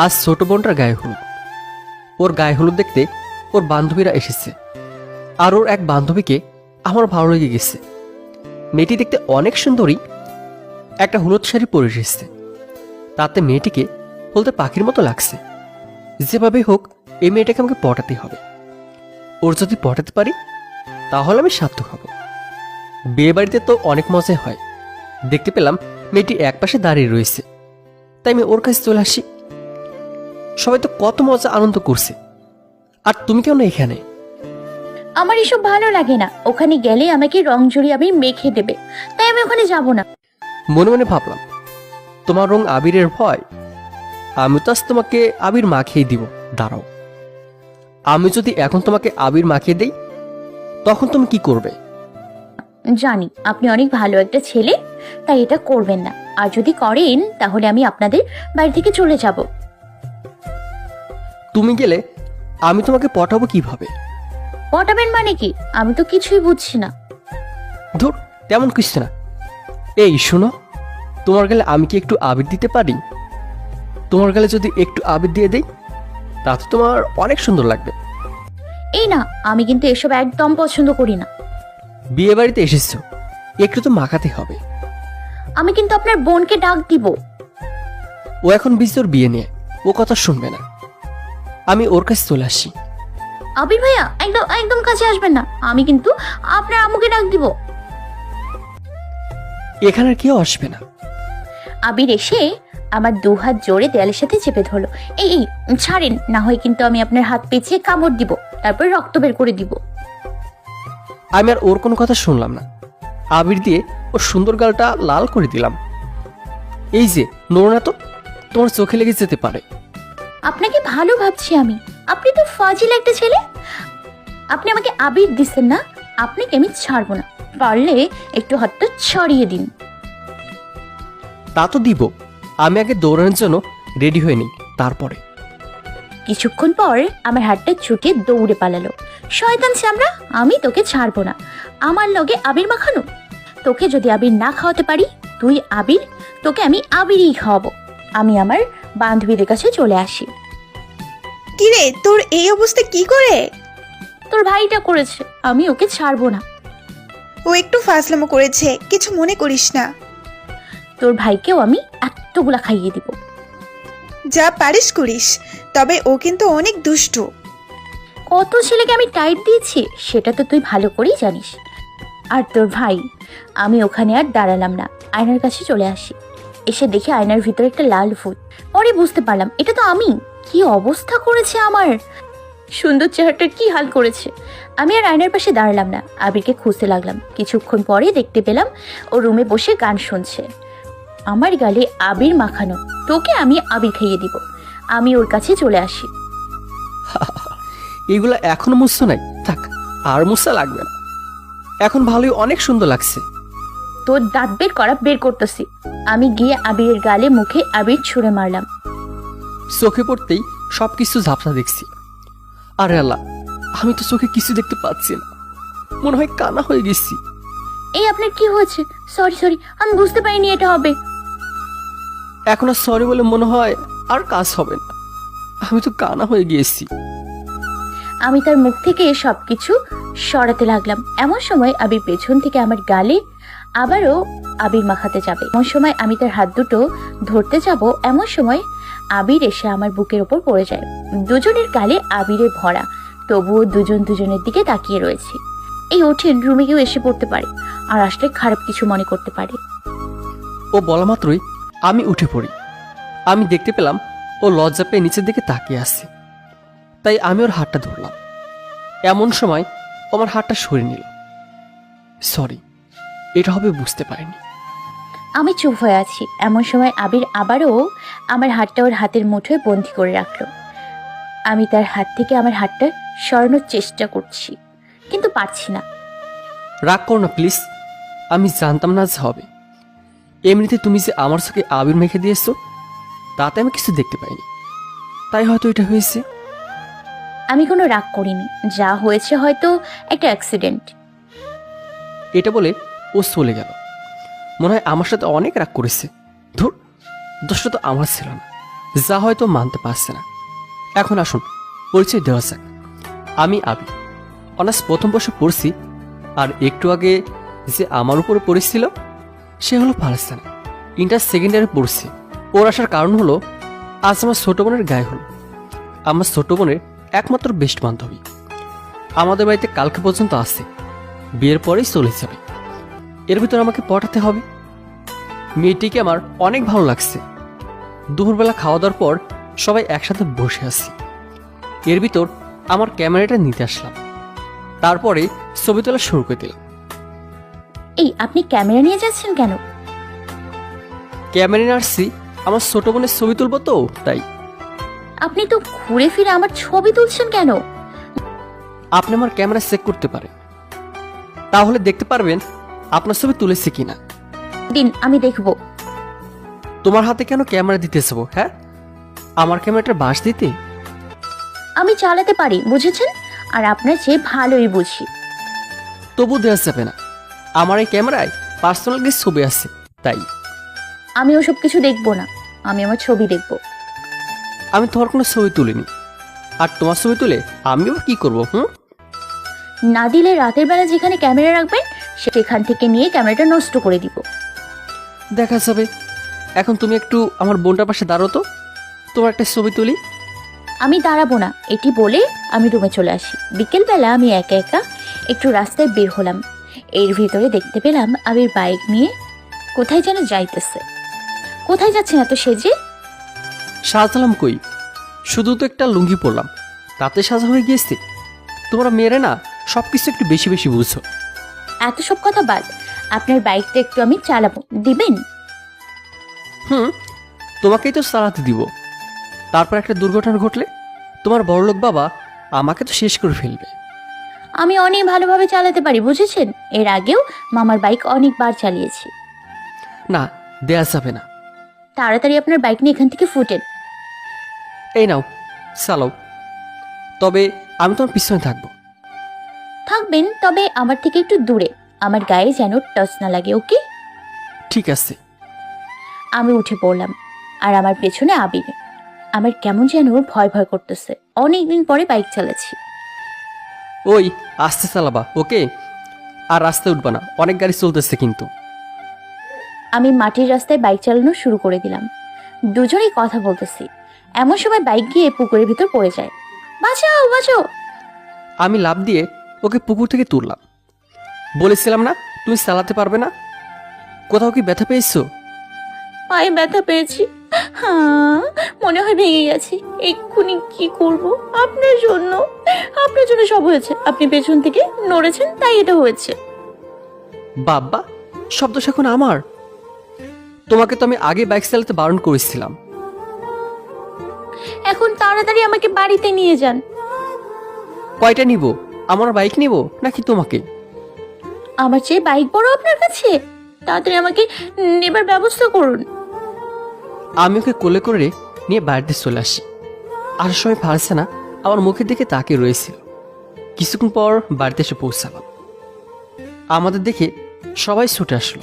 আজ ছোট বোনটার গায়ে হলুদ। ওর গায়ে হলুদ দেখতে ওর বান্ধবীরা এসেছে, আর ওর এক বান্ধবীকে আমার ভালো লেগে গেছে। মেয়েটি দেখতে অনেক সুন্দরী, একটা হলুদ শাড়ি পরে এসেছে। তাতে মেয়েটিকে বলতে পাখির মতো লাগছে। যেভাবে হোক এই মেয়েটাকে আমাকে পটাতে হবে। ওর যদি পটাতে পারি তাহলে আমি সার্থক হব। বিয়ে বাড়িতে তো অনেক মজাই হয়। দেখতে পেলাম মেয়েটি একপাশে দাঁড়িয়ে রয়েছে, তাই আমি ওর কাছে চলে আসি। সবাই তো কত মজা আনন্দ করছে, আর তুমি কেন এখানে? আমার এসব ভালো লাগে না। ওখানে গেলে আমাকে রং জড়িয়ে আবির মেখে দেবে, তাই আমি ওখানে যাব না। মনে মনে ভাবলাম, তোমার রং আবিরের ভয়? আমি তো আজ তোমাকে আবির মাখিয়ে দিব। দাঁড়াও, আমি যদি এখন তোমাকে আবির মাখিয়ে দেই তখন তুমি কি করবে? জানি আপনি অনেক ভালো একটা ছেলে, তাই এটা করবেন না। আর যদি করেন তাহলে আমি আপনাদের বাড়ি থেকে চলে যাব। তুমি গেলে আমি তোমাকে পটাবো কিভাবে? পটাবেন মানে কি? আমি তো কিছুই বুঝছি না। ধুর, তেমন কিছু না। এই শোনো, তোমার গালে আমি কি একটু আবির দিতে পারি? তোমার গালে যদি একটু আবির দিয়ে দেই তাতে তোমার অনেক সুন্দর লাগবে। এই না, আমি কিন্তু এসব একদম পছন্দ করি না। বিয়ে বাড়িতে এসেছো, একটু তো মাখাতে হবে। আমি কিন্তু আপনার বোনকে ডাক দিব। ও এখন বিজোর বিয়ে নিয়ে, ও কথা শুনবে না। আমি ওর কাছে চলে আসি। আবির ভাইয়া, একদম একদম কাছে আসবেন না। আমি কিন্তু আপনার আম্মুকে ডাক দিব। এখানে আর কেউ আসবে না। আবির এসে আমার দু হাত জোরে দেয়ালের সাথে চেপে ধরলো। এই এই ছাড়েন, না হয় কিন্তু আমি আপনার হাত পেঁচিয়ে কামড় দিব, তারপর রক্ত বের করে দিব। আমি আর ওর কোনো কথা শুনলাম না। আবির দিয়ে ওর সুন্দর গালটা লাল করে দিলাম। এই যে নড়ো না তো, তোমার চোখে লেগে যেতে পারে। আপনাকে ভালো ভাবছি আমি। আপনি তো ফাজিল একটা ছেলে। আপনি আমাকে আবির দিচ্ছেন না, আপনাকে আমি ছাড়বো না। পারলে একটু হাতটা ছড়িয়ে দিন। তা তো দিব, আমি আগে দৌড়ানোর জন্য রেডি হয়ে নিই, তারপরে। কিছুক্ষণ পর আমার হাতটা ছুটিয়ে দৌড়ে পালালো। শয়তান চামড়া, আমি তোকে ছাড়বো না। আমার লগে আবির মাখানো? তোকে যদি আবির না খাওয়াতে পারি, তুই আবির, তোকে আমি আবিরই খাওয়াবো। আমি আমার বান্ধবীদের কাছে চলে আসি। কিরে, তোর এই অবস্থা কি করে? তোর ভাইটা করেছে, আমি ওকে ছাড়বো না। ও একটু ফাজলামো করেছে, কিছু মনে করিস না। তোর ভাইকেও আমি এতগুলা খাইয়ে দিব। যা পারিস করিস, তবে ও কিন্তু অনেক দুষ্টু। কত ছেলেকে আমি টাইট দিয়েছি সেটা তো তুই ভালো করেই জানিস। আর তোর ভাই, আমি ওখানে আর দাঁড়ালাম না, আয়নার কাছে চলে আসি। এসে দেখি আয়নার ভিতরে একটা লাল ফুল। পরে বুঝতে পারলাম এটা তো আমি। কি অবস্থা করেছে আমার! সুন্দর চেহারাটার কি হাল করেছে! আমি আর আয়নার পাশে দাঁড়ালাম না, আবিরকে খুঁজতে লাগলাম। কিছুক্ষণ পরে দেখতে পেলাম ও রুমে বসে গান শুনছে। আমার গালে আবির মাখানো, তোকে আমি আবির খাইয়ে দিব। আমি ওর কাছে চলে আসি। এগুলা এখনো মুছছো নাই? থাক, আর মুছা লাগবে না। এখন ভালোই অনেক সুন্দর লাগছে। তোর দাঁত বের করা বের করতেছি। আমি গিয়ে আবিরের গালে মুখে আবির ছুঁড়ে মারলাম। চোখে পড়তেই সবকিছু ঝাপসা দেখছি। আরে আল্লাহ, আমি তো চোখে কিছু দেখতে পাচ্ছি না, মনে হয় কানা হয়ে গেছি। এই আপনার কি হয়েছে? সরি সরি, আমি বুঝতে পারিনি এটা হবে। এখন আর সরি বলে মনে হয় আর কাজ হবে না। আমি তো কানা হয়ে গিয়েছি। আমি তার মুখ থেকে সবকিছু সরাতে লাগলাম। এমন সময় আবির পেছন থেকে আমার গালে আবারও আবির মাখাতে যাবে। এমন সময় আমি তার হাত দুটো ধরতে যাব, এমন সময় আবির এসে আমার বুকের ওপর পড়ে যায়। দুজনের গালে আবিরে ভরা, তবুও দুজন দুজনের দিকে তাকিয়ে রয়েছি। এই ওঠেন, রুমে কেউ এসে পড়তে পারে, আর আসলে খারাপ কিছু মনে করতে পারে। ও বলা মাত্রই আমি উঠে পড়ি। আমি দেখতে পেলাম ও লজ্জা পেয়ে নিচের দিকে তাকিয়ে আসছে, তাই আমি ওর হাতটা ধরলাম। এমন সময় ও আমার হাতটা সরিয়ে নিল। সরি, এটা হবে বুঝতে পারিনি। আমি চুপ হয়ে আছি। এমন সময় আবির আবারও আমার হাতটা ওর হাতের মুঠোয় বন্দি করে রাখলো। আমি তার হাত থেকে আমার হাতটা সরানোর চেষ্টা করছি, কিন্তু পারছি না। রাগ করো না প্লিজ, আমি জানতাম না যে হবে। এমনিতে তুমি যে আমার চোখে আবির মেখে দিয়েছো তাতে আমি কিছু দেখতে পাইনি, তাই হয়তো এটা হয়েছে। আমি কোনো রাগ করিনি, যা হয়েছে হয়তো একটা অ্যাক্সিডেন্ট। এটা বলে ও চলে গেল। মনে হয় আমার সাথে অনেক রাগ করেছে। ধুর, দোষটা তো আমার ছিল না। যা হয়তো মানতে পারছে না। এখন আসুন পরিচয় দেওয়া যাক। আমি আবি, অনার্স প্রথম বর্ষে পড়ছি। আর একটু আগে যে আমার উপরে পড়েছিল সে হলো ফারসানা, ইন্টার সেকেন্ড ইয়ারে পড়ছে। ওর আসার কারণ হলো আজ আমার ছোট বোনের গায়ে হলো। আমার ছোট বোনের একমাত্র বেস্ট বান্ধবী আমাদের বাড়িতে কালকে পর্যন্ত আসে, বিয়ের পরেই চলে যাবে। এর ভিতর আমাকে পটাতে হবে। মেয়েটিকে আমার অনেক ভালো লাগছে। দুপুরবেলা খাওয়া দাওয়ার পর সবাই একসাথে বসে আছি। এর ভিতর আমার ক্যামেরাটা নিতে আসলাম, তারপরে ছবি তোলা শুরু করে দিলাম। এই আপনি ক্যামেরা নিয়ে যাচ্ছেন কেন? ক্যামেরা নিয়ে আসছি আমার ছোট বোনের ছবি তুলবো তো, তাই। আপনি তো ঘুরে ফিরে আমার ছবি তুলছেন কেন? আপনি আমার ক্যামেরা চেক করতে পারেন, তাহলে দেখতে পারবেন আপনার ছবি তুলেছে কিনা। দিন, আমি দেখব। তোমার হাতে কেন ক্যামেরা দিতে যাবো? হ্যাঁ, আমার ক্যামেরাটা বাস দিতে। আমি চালাতে পারি, বুঝেছেন? আর আপনার চেয়ে ভালোই বুঝি। তবু দেওয়া যাবে না, আমার এই ক্যামেরায় পার্সোনাল কিছু ছবি আছে, তাই। আমি ওসব কিছু দেখবো না, আমি আমার ছবি দেখব। আমি তোমার কোনো ছবি তুলিনি, আর তোমার ছবি তুলে আমি আবার কি করবো? না দিলে রাতের বেলা যেখানে ক্যামেরা রাখবেন সেখান থেকে নিয়ে ক্যামেরাটা নষ্ট করে দিব। দেখা যাবে। এখন তুমি একটু আমার বোনটার পাশে দাঁড়ো তো, তোমার একটা ছবি তুলি। আমি দাঁড়াবো না, এটি বলে আমি রুমে চলে আসি। বিকেলবেলা আমি একা একা একটু রাস্তায় বের হলাম। এর ভিতরে দেখতে পেলাম আবির বাইক নিয়ে কোথায় যেন যাইতেছে। কোথায় যাচ্ছেন এত সেজে? সাজালাম কই, শুধু তো একটা লুঙ্গি পরলাম, তাতে সাজা হয়ে গিয়েছে। তোমরা মেয়েরা না সব কিছু একটু বেশি বেশি বুঝছো। এত সব কথা বাদ, আপনার বাইকটা একটু আমি চালাবো, দিবেন? তোমাকেই তো চালাতে দিব। তারপর একটা দুর্ঘটনা ঘটলে তোমার বড়লোক বাবা আমাকে তো শেষ করে ফেলবে। আমি অনেক ভালোভাবে চালাতে পারি, বুঝেছেন? এর আগেও মামার বাইক অনেকবার চালিয়েছি। না, দেয়া যাবে না। তাড়াতাড়ি আপনার বাইক নিয়ে এখান থেকে ফুটেন। এই নাও, চালাও। তবে আমি তোমার পিছনে থাকবো। থাকবেন, তবে আমার থেকে একটু দূরে, আমার গায়ে যেন টাচ না লাগে, ওকে? ঠিক আছে। আমি উঠে পড়লাম, আর আমার পেছনে আবির। আমার কেমন যেন ভয় ভয় করতেছে, অনেকদিন পরে বাইক চালাচ্ছি। ওই আস্তে চালাবা, ওকে? আর রাস্তায় উঠবা না, অনেক গাড়ি চলতেছে কিন্তু। আমি মাটির রাস্তায় বাইক চালানো শুরু করে দিলাম। দুজনেই কথা বলতেছি, এমন সময় বাইক গিয়ে পুকুরের ভিতর পড়ে যায়। বাঁচাও বাঁচাও! আমি লাফ দিয়ে ওকে পুকুর থেকে তুললাম। বলেছিলাম না তুমি চালাতে পারবে না? কোথাও কি ব্যথা পেয়েছো? পায়ে ব্যথা পেয়েছি, হ্যাঁ, মনে হয় ভেঙে গেছি। এক্ষুনি কি করব? আপনার জন্য, আপনার জন্য সব হয়েছে। আপনি পেছন থেকে নড়েছেন, তাই এটা হয়েছে। বাবা, শব্দ এখন আমার। তোমাকে তো আমি আগে বাইক চালাতে বারণ করেছিলাম। এখন তাড়াতাড়ি আমাকে বাড়িতে নিয়ে যান। কয়টা নিব? আমার বাইক নিব নাকি তোমাকে? আমার চেয়ে বাইক বড় আপনার কাছে? তাড়াতাড়ি আমাকে নেবার ব্যবস্থা করুন। আমি ওকে কোলে করে নিয়ে বাড়িতে চলে আসি। আসার সময় ফারসানা আমার মুখের দিকে তাকিয়ে রয়েছিল। কিছুক্ষণ পর বাড়িতে এসে পৌঁছালাম। আমাদের দেখে সবাই ছুটে আসলো।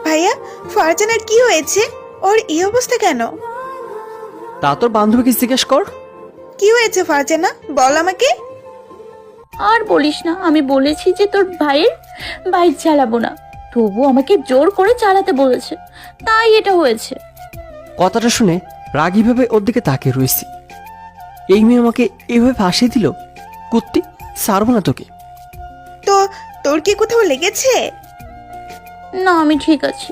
ভাইয়া, ফারজানার কি হয়েছে? ওর এই অবস্থা কেন? তা তোর বান্ধবীকে জিজ্ঞেস কর। কি হয়েছে ফারজানা, বল আমাকে। আর বলিস না, আমি বলেছি যে তোর ভাইয়ের বাইক চালাবো না, তবু আমাকে জোর করে চালাতে বলেছে, তাই এটা হয়েছে। কথাটা শুনে রাগীভাবে ওর দিকে তাকিয়ে রয়েছি। এই মেয়ে আমাকে এভাবে ফাঁসিয়ে দিল। কুত্তি, ছাড়বো না তোকে। তো তোর কি কোথাও লেগেছে? না, আমি ঠিক আছি।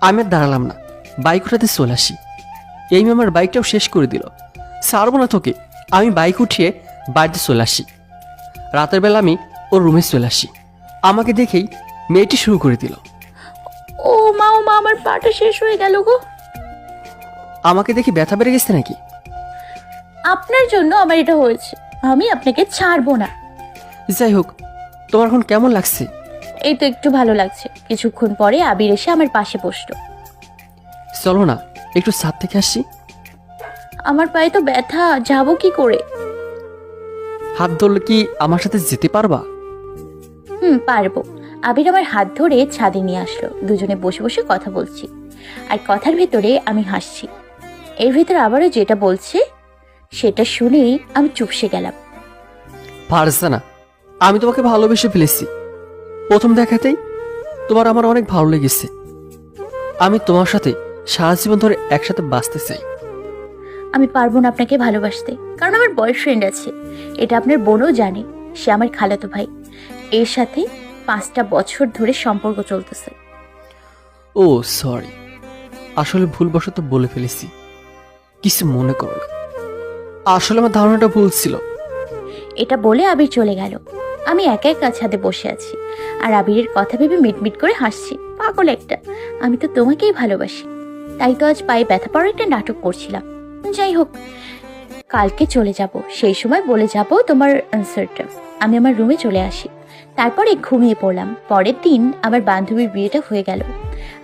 আমি আর দাঁড়ালাম না, বাইক উঠাতে চলে আসি। এই মেয়ে আমার বাইকটাও শেষ করে দিল। ছাড়বো না তোকে। আমি বাইক উঠিয়ে বাড়িতে চলে আসি। রাতের বেলা আমি ওর রুমে চলে আসি। আমাকে দেখেই মেয়েটি শুরু করে দিল। ও মা, ও মা, আমার পাটা শেষ হয়ে গেল গো। আমাকে দেখে ব্যথা বেড়ে গেছে নাকি? আপনার জন্য আমার এটা হয়েছে, আমি আপনাকে ছাড়বো না। যাই হোক, তোমার এখন কেমন লাগছে? এই তো একটু ভালো লাগছে। কিছুক্ষণ পরে আবির এসে আমার পাশে বসলো। চলো না একটু ছাদ থেকে আসি। আমার পায়ে তো ব্যথা, যাবো কি করে? হাত ধরলে কি আমার সাথে যেতে পারবা? পারবো। আবির আমার হাত ধরে ছাদে নিয়ে আসলো। দুজনে বসে বসে কথা বলছি, আর কথার ভেতরে আমি হাসছি। এর ভিতর আবারও যেটা বলছে সেটা শুনেই আমি চুপসে গেলাম। ফারজানা, আমি তোমাকে ভালোবেসে ফেলেছি। প্রথম দেখাতেই তোমার আমার অনেক ভালো লেগেছে। আমি তোমার সাথে সারা জীবন ধরে একসাথে বাঁচতে চাই। আমি পারবো না আপনাকে ভালোবাসতে, কারণ আমার বয়ফ্রেন্ড আছে। এটা আপনার বোনও জানে। সে আমার খালাতো ভাই। এর সাথে 5টা বছর ধরে সম্পর্ক চলতেছে। ও সরি, আসলে ভুলবশত বলে ফেলেছি, কিছু মনে করো না। আসলে আমার ধারণাটা ভুল ছিল। এটা বলে আবির চলে গেল। আমি একা একা ছাদে বসে আছি আর আবিরের কথা ভেবে মিটমিট করে হাসছি। পাগল একটা, আমি তো তোমাকেই ভালোবাসি। তাই তো আজ পায়ে ব্যথা পাওয়ার একটা নাটক করছিলাম। যাই হোক, কালকে চলে যাব। সেই সময় বলে যাব তোমার আনসারটা। আমি আমার রুমে চলে আসি, তারপরে ঘুমিয়ে পড়লাম। পরের দিন আমার বান্ধবীর বিয়েটা হয়ে গেল।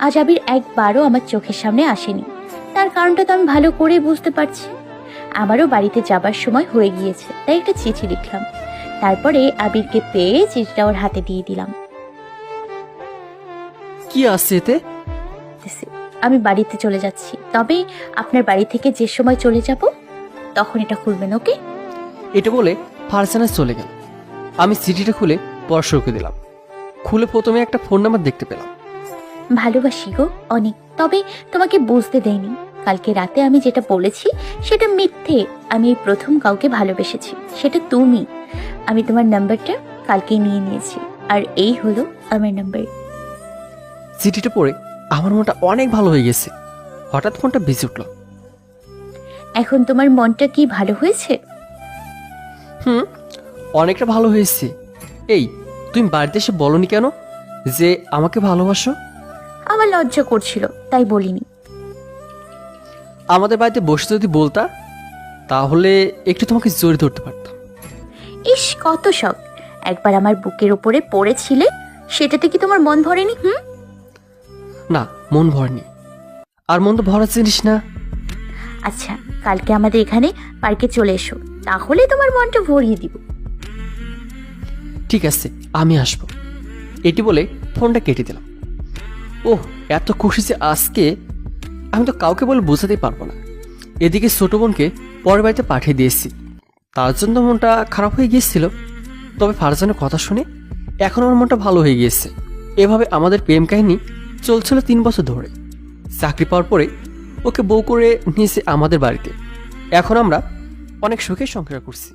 আজ আবির একবারও আমার চোখের সামনে আসেনি। তার কারণটা তো আমি ভালো করে বুঝতে পারছি। আমারও বাড়িতে যাবার সময় হয়ে গিয়েছে, তাই একটা চিঠি লিখলাম। তারপরে আবিরকে পেয়ে চিঠিটা ওর হাতে দিয়ে দিলাম। কি আছে এতে? আমি বাড়িতে চলে যাচ্ছি, তবে আপনার বাড়ি থেকে যে সময় চলে যাব তখন এটা খুলবেন, ওকে? এটা বলে ফারজানা চলে গেল। আমি চিঠিটা খুলে পরশুকে দিলাম। খুলে প্রথমে একটা ফোন নাম্বার দেখতে পেলাম। ভালোবাসি গো অনেক, তবে তোমাকে বুঝতে দেয়নি। কালকে রাতে আমি যেটা বলেছি সেটা মিথ্যে। আমি এই প্রথম কাউকে ভালোবেসেছি, সেটা তুমি। আমি তোমার নাম্বারটা কালকেই নিয়ে নিয়েছি, আর এই হলো আমার নাম্বার। চিঠিটা পড়ে আমার মনটা অনেক ভালো হয়ে গেছে। হঠাৎ ফোনটা বেজে উঠল। এখন তোমার মনটা কি ভালো হয়েছে? অনেকটা ভালো হয়েছে। এই, তুমি বাড়িতে এসে বলনি কেন যে আমাকে ভালোবাসো? আমার লজ্জা করছিল, তাই বলিনি। আমাদের বাড়িতে বসে যদি বলতা, তাহলে একটু তোমাকে জড়িয়ে ধরতে পারতাম। ইস, কত শখ! একবার আমার বুকের ওপরে পড়েছিলে, সেটাতে কি তোমার মন ভরেনি? না, মন ভরেনি। আর মন তো ভরা জিনিস না। আচ্ছা, কালকে আমাদের এখানে পার্কে চলে এসো, তাহলে তোমার মনটা ভরিয়ে দিব। ঠিক আছে, আমি আসবো। এটি বলে ফোনটা কেটে দিলাম। ওহ, এত খুশি যে আজকে আমি তো কাউকে বলে বোঝাতেই পারবো না। এদিকে ছোট বোনকে পরের বাড়িতে পাঠিয়ে দিয়েছি, তার জন্য মনটা খারাপ হয়ে গিয়েছিল। তবে ফারজানের কথা শুনে এখন আমার মনটা ভালো হয়ে গিয়েছে। এভাবে আমাদের প্রেম কাহিনী চলছিল 3 বছর ধরে। চাকরি পাওয়ার পরে ওকে বউ করে নিয়েছে আমাদের বাড়িতে। এখন আমরা অনেক সুখে সংসার করছি।